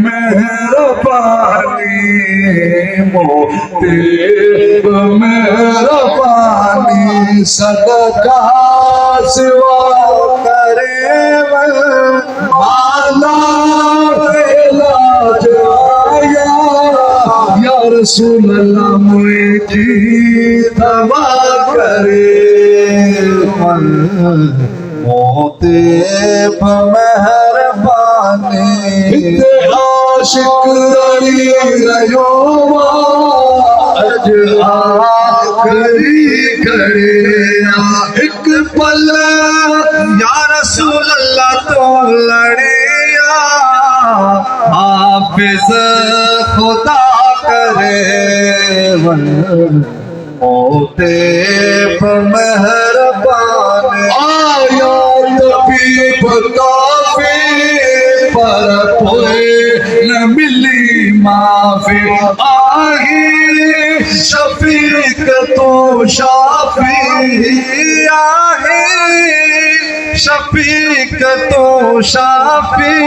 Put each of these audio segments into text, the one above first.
मेहरबानी मोती मेहरबानी सदका सिवा करे माला इलाज आया या रसूल अल्लाह मुझे दवा करे मोती मेहरबानी आशिक रहियो अज आखरी घड़ी एक पल या रसूल अल्लाह तो लड़िया हाफिज खुदा करे मोते मेहरबानी आया तबीब काफी पर कोई न मिली माफी आही शफीक तो शाफी आही शफीक तो शाफी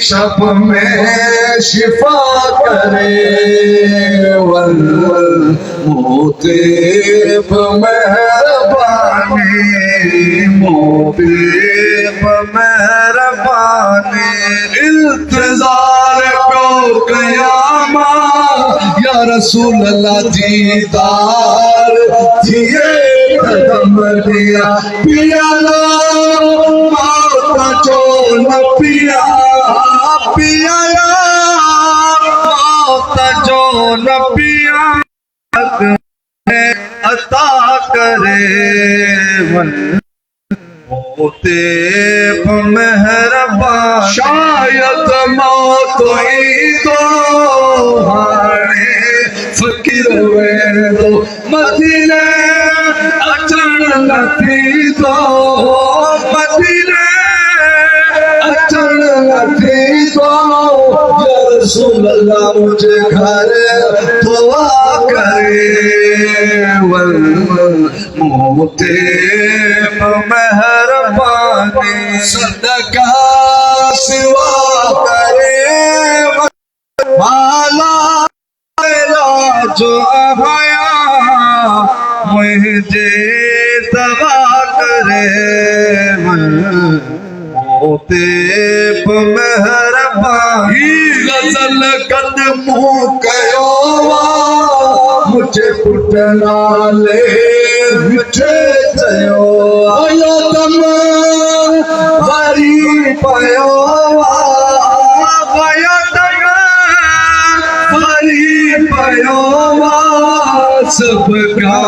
शब में शिफा करे वल मोते मेहरबानी मोते मेहरबानी इंतजार को कयामा या रसूल अल्लाह दीदार दिए कदम दिया पिया लो माता जो न पिया पिया लो माता जो न पिया अता करे मोते मेहरबान शायद मौत ही तो हाणे फकीर वे तो मदीने अचण नथी तो मदीने अचण नथी तो या रसूल अल्लाह मुझे घर दुआ करे मोते मेहरबानी सदका सिवा करे माला जो आया मुझे दवा करे मोते मेहरबानी गजल कदमों कयो मुझे पुटना ले मिठे चयो आयो दम हरी पयो आयो दम हरी पयो सबका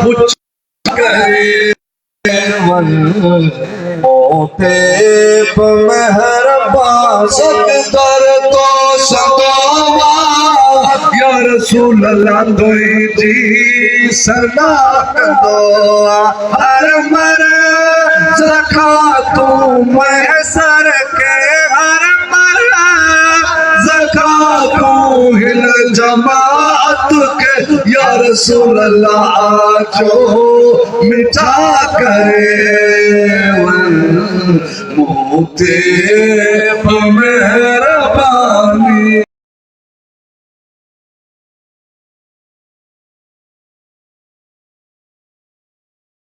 पुछ करे मोते मेहरबान सदर तो सदावा या रसूल अल्लाह दोई जी सलाह दो हर मर जखा तू मैसर के हर मर जखा तू हिल जमात के या रसूल अल्लाह जो मिठा करे मोते